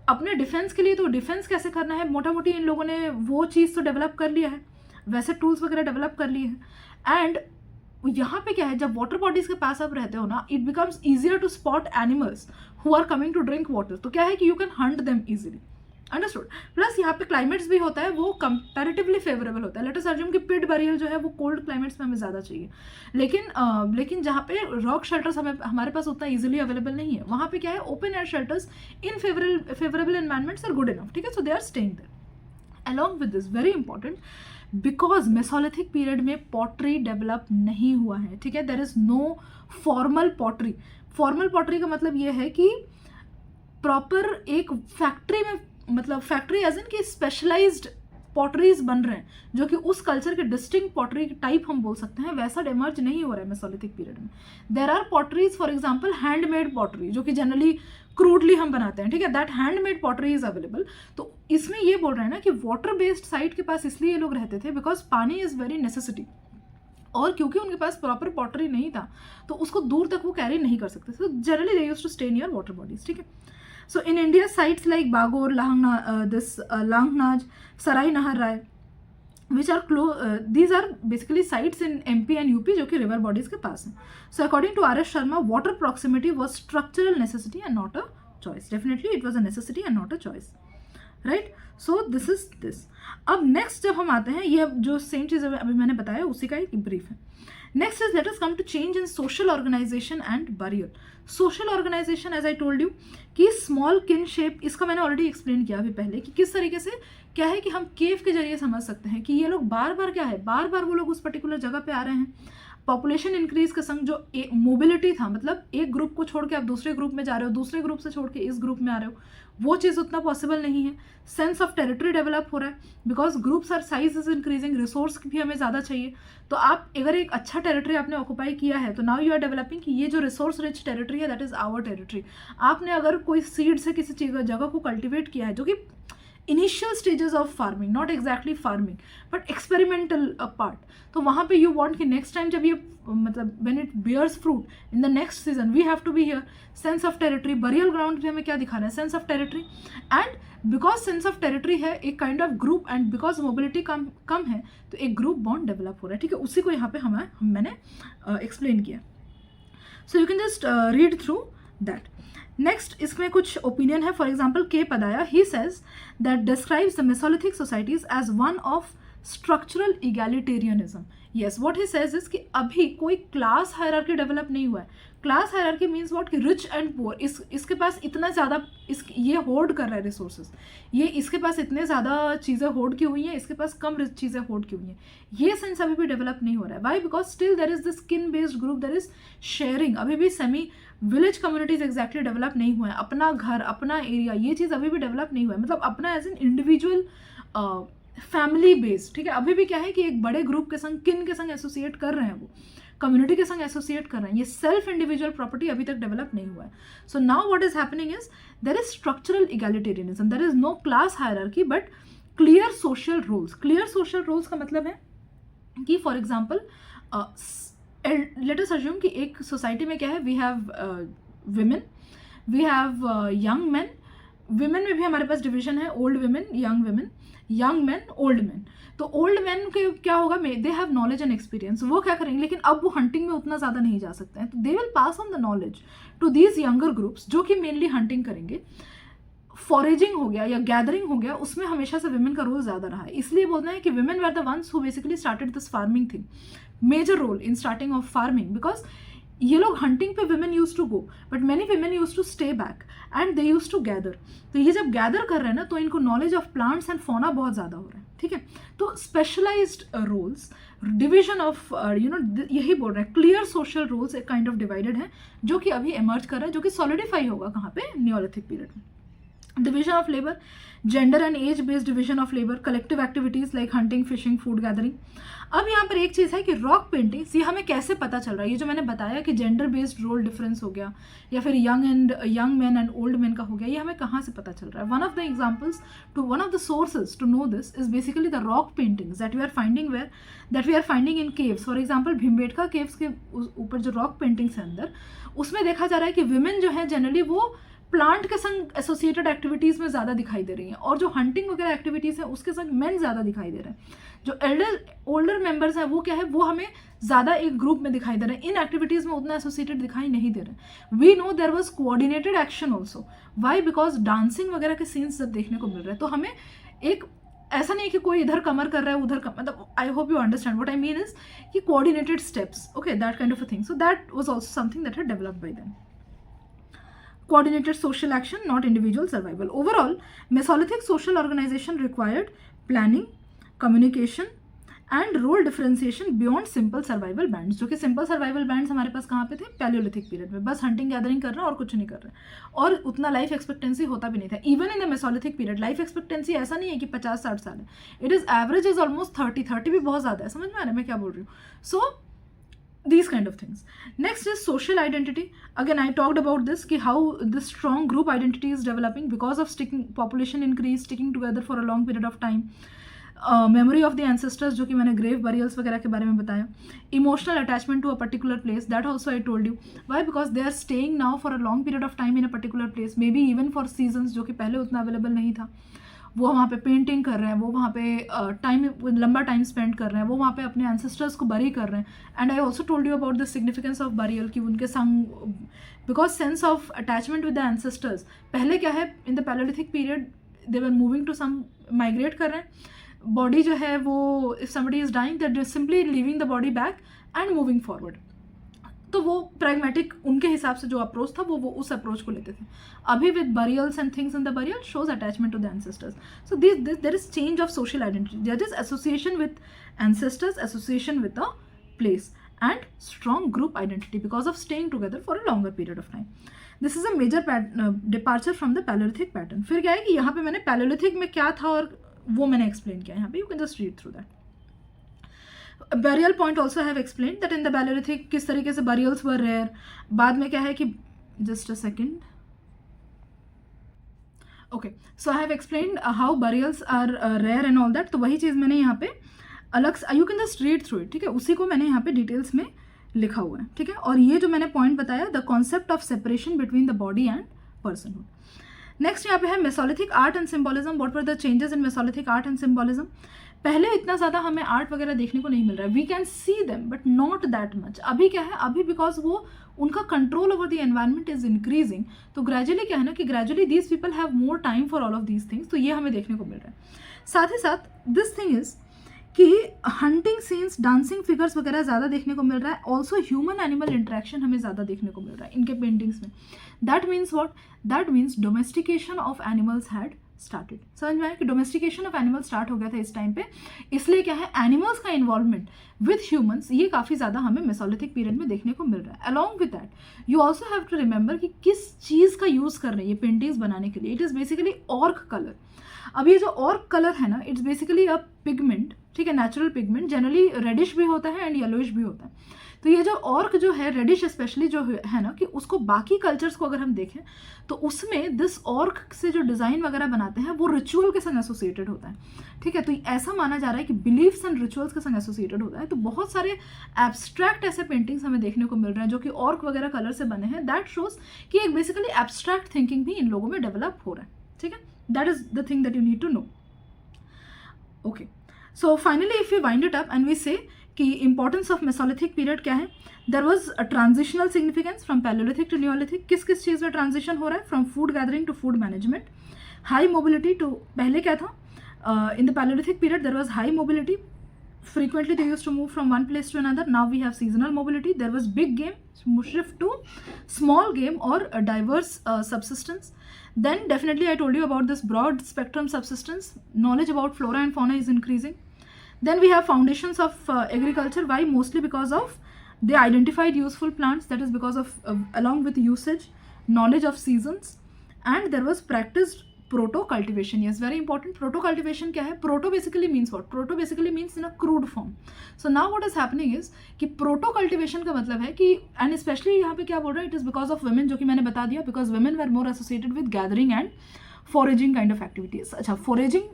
अपने defence के लिए, तो defence कैसे करना है, मोटा मोटी इन लोगों ने वो चीज़ तो डेवलप कर लिया है, वैसे टूल्स वगैरह डेवलप कर लिए हैं. एंड यहाँ पे क्या है, जब वाटर बॉडीज के पास आप रहते हो ना, it becomes easier to spot animals who are coming to drink water. तो क्या है कि you can hunt them easily. Understood? Plus यहाँ पे क्लाइमेट्स भी होता है, वो कंपैरेटिवली फेवरेबल होता है. लेट अस अज्यूम कि पिट बरियल जो है वो कोल्ड क्लाइमेट्स में हमें ज़्यादा चाहिए, लेकिन जहाँ पे रॉक शेल्टर्स हमारे पास उतना ईजिली अवेलेबल नहीं है, वहाँ पे क्या है, open air shelters in favourable environments are good enough, ठीक है. So they are staying there. Along with this, very important, because mesolithic period में पॉटरी डेवलप नहीं हुआ है, ठीक है। There is no formal pottery. Formal pottery का मतलब ये है कि प्रॉपर एक फैक्ट्री में, मतलब फैक्ट्री एज इन कि स्पेशलाइज्ड पॉटरीज बन रहे हैं जो कि उस कल्चर के डिस्टिंक्ट पॉटरी टाइप हम बोल सकते हैं, वैसा इमर्ज नहीं हो रहा है मेसोलिथिक पीरियड में। There are potteries, for example handmade pottery, जो कि जनरली क्रूडली हम बनाते हैं, ठीक है, that handmade pottery is available. तो इसमें ये बोल रहे हैं ना कि वाटर बेस्ड साइट के पास इसलिए ये लोग रहते थे बिकॉज पानी इज वेरी नेसेसिटी, और क्योंकि उनके पास प्रॉपर पॉटरी नहीं था तो उसको दूर तक वो कैरी नहीं कर सकते, तो generally they used to stay near water bodies, ठीक है। So in India, sites like Bagor, Langnaj, Sarai Nahar Rai, which are these are basically sites in MP and UP जो कि river bodies के पास हैं. So according to R.S. Sharma, water proximity was structural necessity and not a choice. Definitely it was a necessity and not a choice. Right? So this is this. अब next जब हम आते हैं, ये जो same चीज़ अभी मैंने बताया उसी का एक ब्रीफ है. Next is let us come to change in social organization and burial. Social organization, as I told you, कि small kin shape, इसका मैंने ऑलरेडी एक्सप्लेन किया अभी पहले कि किस तरीके से क्या है कि हम केव के जरिए समझ सकते हैं कि ये लोग बार बार क्या है, बार बार वो लोग उस पर्टिकुलर जगह पे आ रहे हैं। पॉपुलेशन इंक्रीज के संग जो मोबिलिटी था, मतलब एक ग्रुप को छोड़ के आप दूसरे ग्रुप में जा रहे हो, दूसरे ग्रुप से छोड़ के इस ग्रुप में आ रहे हो, वो चीज़ उतना पॉसिबल नहीं है। सेंस ऑफ टेरिटरी डेवलप हो रहा है because groups are size is increasing, resource भी हमें ज़्यादा चाहिए। तो आप अगर एक अच्छा टेरिटरी आपने ऑक्यूपाई किया है तो नाउ यू आर डेवलपिंग कि ये जो रिसोर्स रिच टेरिटरी है दैट इज़ आवर टेरिटरी। आपने अगर कोई सीड से किसी चीज़ जगह को कल्टिवेट किया है जो कि initial stages of farming, not exactly farming but experimental part, तो वहाँ पे यू वांट कि नेक्स्ट टाइम जब ये मतलब when it bears fruit in the next season we have to be here. Sense of territory, burial ground पे हमें क्या दिखाना है, sense of territory. And because sense of territory है एक kind of group and because mobility कम है तो एक ग्रुप बॉन्ड डेवलप हो रहा है, ठीक है। उसी को यहाँ पे मैंने एक्सप्लेन किया। So you can just read through that. Next इसमें कुछ ओपिनियन है। For example K Paddayya, he says that describes the mesolithic societies as one of structural egalitarianism. Yes, what he says is कि अभी कोई क्लास हायरार्की डेवलप नहीं हुआ है। Class hierarchy means what कि रिच एंड पुअर, इसके पास इतना ज़्यादा ये होर्ड कर रहा है रिसोर्सेज, ये इसके पास इतने ज़्यादा चीज़ें होर्ड की हुई हैं, इसके पास कम चीज़ें होर्ड की हुई हैं, ये सेंस अभी भी डेवलप नहीं हो रहा है। Why? Because still there is the skin based group, there is sharing. अभी भी semi village communities exactly develop नहीं हुए हैं। अपना घर, अपना एरिया, ये चीज़ अभी भी डेवलप नहीं हुआ है, मतलब अपना as an individual family based, ठीक है। अभी भी क्या है कि एक बड़े ग्रुप के संग, किन के संग एसोसिएट कर रहे हैं, वो कम्युनिटी के संग एसोसिएट कर रहे हैं, ये सेल्फ इंडिविजुअल प्रॉपर्टी अभी तक डेवलप नहीं हुआ है। So now what is happening is there is structural egalitarianism, there is no class hierarchy but clear social roles. Clear social roles का मतलब है कि for example let us assume कि एक सोसाइटी में क्या है, we have women, we have young man. Women में भी हमारे पास डिवीजन है, old women, young women, young man, old man. तो ओल्ड मैन के क्या होगा, they have knowledge and experience, वो क्या करेंगे, लेकिन अब वो हंटिंग में उतना ज़्यादा नहीं जा सकते हैं, तो they will pass on the knowledge to these younger groups जो कि मेनली हंटिंग करेंगे। फॉरेजिंग हो गया या गैदरिंग हो गया, उसमें हमेशा से विमेन का रोल ज़्यादा रहा है। इसलिए बोलना है कि women were the ones who basically started this farming thing, major role in starting of farming. Because ये लोग हंटिंग पे women use to go but many women use to stay back and they use to gather. तो ये जब gather कर रहे हैं ना तो इनको knowledge of plants and fauna बहुत ज़्यादा हो रहा है, ठीक है। तो स्पेशलाइज्ड रोल्स, डिविजन ऑफ यही बोल रहे हैं, क्लियर सोशल रोल्स एक काइंड ऑफ डिवाइडेड है जो कि अभी एमर्ज कर रहा है, जो कि सॉलिडिफाई होगा कहाँ पे, नियोलिथिक पीरियड में। Division of labour, gender and age based division of labour, collective activities like hunting, fishing, food gathering. अब यहाँ पर एक चीज़ है कि रॉक पेंटिंग्स, ये हमें कैसे पता चल रहा है, ये जो मैंने बताया कि जेंडर बेस्ड रोल डिफरेंस हो गया या फिर young man and old man का हो गया, ये हमें कहाँ से पता चल रहा है। One of the examples to one of the sources to know this is basically the rock paintings that we are finding in caves. For example Bhimbetka caves के ऊपर जो रॉक पेंटिंग्स है अंदर, उसमें देखा जा रहा है कि विमेन जो है जनरली वो प्लांट के संग एसोसिएटेड एक्टिविटीज़ में ज़्यादा दिखाई दे रही हैं, और जो हंटिंग वगैरह एक्टिविटीज़ है उसके संग मेन ज़्यादा दिखाई दे रहे हैं। जो ओल्डर मेंबर्स हैं वो क्या है, वो हमें ज़्यादा एक ग्रुप में दिखाई दे रहे हैं, इन एक्टिविटीज़ में उतना एसोसिएटेड दिखाई नहीं दे रहे। We know there was coordinated action also. Why? Because dancing वगैरह के सीन्स जब देखने को मिल रहे हैं तो हमें एक ऐसा नहीं है कि कोई इधर कमर कर रहा है उधर मतलब I hope you understand what I mean is कि coordinated steps, okay, that kind of a thing. So that was also something that had developed by them. Coordinated social action, not individual survival. Overall, Mesolithic social organization required planning, communication, and role differentiation beyond simple survival bands, जो कि simple survival bands हमारे पास कहाँ पे थे, Palaeolithic period में, बस hunting gathering कर रहे हैं और कुछ नहीं कर रहे हैं, और उतना लाइफ एक्सपेक्टेंसी होता भी नहीं था। Even in the Mesolithic period life expectancy ऐसा नहीं है कि 50-60 साल है, it is average is almost 30 भी बहुत ज़्यादा है, समझ में आ रहा है मैं क्या बोल रही हूँ। सो these kind of things. Next is social identity. Again, I talked about this ki how this strong group identity is developing because of population increase, sticking together for a long period of time. Memory of the ancestors, जो कि मैंने grave burials वगैरह के बारे में बताया. Emotional attachment to a particular place, that also I told you. Why? Because they are staying now for a long period of time in a particular place, maybe even for seasons, जो कि पहले उतना available नहीं था. वो वहाँ पे painting कर रहे हैं, वो वहाँ पे लंबा टाइम स्पेंड कर रहे हैं, वो वहाँ पे अपने एंसेस्टर्स को बरी कर रहे हैं. And I also told you about the significance of burial, कि उनके संग, because sense of attachment with the ancestors. पहले क्या है, in the palaeolithic period they were moving to some, migrate कर रहे हैं, बॉडी जो है वो, if somebody is dying that simply leaving the body back and moving forward. तो वो प्रैग्मेटिक उनके हिसाब से जो अप्रोच था वो उस अप्रोच को लेते थे. अभी with burials and things in the burial shows attachment to the ancestors. So there is change of social identity, there is association with ancestors, association with a place, and strong group identity because of staying together for a longer period of time. This is a major departure from the palaeolithic pattern. फिर क्या है कि यहाँ पे मैंने Palaeolithic में क्या था और वो मैंने एक्सप्लेन किया यहाँ पे, you can just read through that. burial point also I have explained that in the Paleolithic किस तरीके से burials were rare. बाद में क्या है कि just a second, okay, so I have explained how burials are rare and all that. तो वही चीज़ मैंने यहाँ पे अलग से, you can just read through it, ठीक है, उसी को मैंने यहाँ पे डिटेल्स में लिखा हुआ है, ठीक है. और ये जो मैंने पॉइंट बताया, the concept of separation between the body and personhood. Next यहाँ पे है Mesolithic art and symbolism. What were the changes in Mesolithic art and symbolism. पहले इतना ज़्यादा हमें आर्ट वगैरह देखने को नहीं मिल रहा है, we can see them but not that much. अभी क्या है, अभी बिकॉज वो उनका control over the environment is increasing, तो ग्रेजुअली क्या है ना कि gradually these people have more time for all of these things. तो ये हमें देखने को मिल रहा है. साथ ही साथ दिस थिंग इज कि हंटिंग सीन्स, डांसिंग फिगर्स वगैरह ज़्यादा देखने को मिल रहा है. ऑल्सो ह्यूमन एनिमल इंटरेक्शन हमें ज़्यादा देखने को मिल रहा है इनके पेंटिंग्स में. That means what, that means domestication of animals had started. समझ में आया कि डोमेस्टिकेशन ऑफ एनिमल्स स्टार्ट हो गया था इस टाइम पे. इसलिए क्या है, एनिमल्स का इन्वॉल्वमेंट विद ह्यूमंस ये काफ़ी ज़्यादा हमें मेसोलिथिक पीरियड में देखने को मिल रहा है. Along with that you also have to remember कि किस चीज़ का यूज़ कर रहे हैं ये पेंटिंग्स बनाने के लिए. इट इज़ बेसिकली ऑर्क कलर. अब ये जो ऑर्क कलर है ना, इट्स बेसिकली अ पिगमेंट, ठीक है, नेचुरल पिगमेंट, जनरली रेडिश भी होता है एंड येलोइश भी होता है. तो ये जो ऑर्क जो है, रेडिश स्पेशली जो है ना, कि उसको बाकी कल्चर्स को अगर हम देखें तो उसमें दिस ऑर्क से जो डिज़ाइन वगैरह बनाते हैं वो रिचुअल के संग एसोसिएटेड होता है, ठीक है. तो ऐसा माना जा रहा है कि बिलीफ्स एंड रिचुअल्स के संग एसोसिएटेड होता है. तो बहुत सारे एब्स्ट्रैक्ट ऐसे पेंटिंग्स हमें देखने को मिल रहे हैं जो कि ऑर्क वगैरह कलर से बने हैं. दैट शोज कि एक बेसिकली एब्स्ट्रैक्ट थिंकिंग भी इन लोगों में डेवलप हो रहा है, ठीक है. That is the thing that you need to know. Okay, so finally if you wind it up and we say कि इंपॉर्टेंस ऑफ मेसोलिथिक पीरियड क्या है. There was a transitional significance from palaeolithic to neolithic. किस किस चीज़ में transition हो रहा है, from food gathering to food management. High mobility to, पहले क्या था, in the palaeolithic period there was high mobility, frequently they used to move from one place to another. Now we have seasonal mobility. There was big game shift to small game or a diverse subsistence. Then definitely I told you about this broad spectrum subsistence. Knowledge about flora and fauna is increasing. Then we have foundations of agriculture. Why? Mostly because of they identified useful plants. That is because of along with usage, knowledge of seasons, and there was practiced proto cultivation. Yes, very important. Proto cultivation क्या है? Proto basically means what? Proto basically means in a crude form. So now what is happening is कि proto cultivation का मतलब है कि and especially यहाँ पे क्या बोल रहा है, it is because of women, जो कि मैंने बता दिया, because women were more associated with gathering and foraging kind of activities. अच्छा, foraging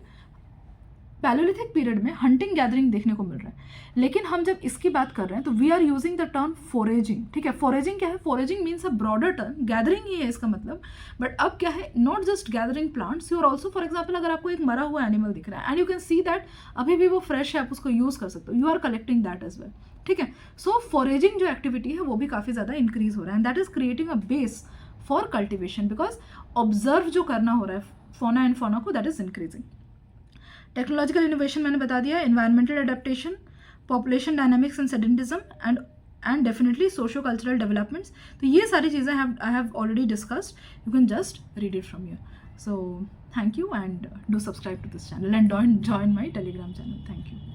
पैलियोलिथिक पीरियड में हंटिंग गैदरिंग देखने को मिल रहा है. लेकिन हम जब इसकी बात कर रहे हैं तो we are using the term foraging, ठीक है. फोरेजिंग क्या है? Foraging means a broader term, gathering ही है इसका मतलब. बट अब क्या है, not just gathering plants, you are also, for example अगर आपको एक मरा हुआ एनिमल दिख रहा है and you can see that अभी भी वो फ्रेश है, आप उसको यूज़ कर सकते हो, you are collecting that as well, ठीक है. सो फोरेजिंग जो एक्टिविटी है वो भी काफ़ी ज़्यादा इंक्रीज हो रहा है and that is creating a base for cultivation because observe जो करना हो रहा है फौना एंड फौना को, that is increasing. Technological innovation मैंने बता दिया, environmental adaptation, population dynamics and sedentism and definitely socio cultural developments. तो ये सारी चीज़ें I have already discussed, you can just read it from here. So thank you and do subscribe to this channel and join my Telegram channel. Thank you.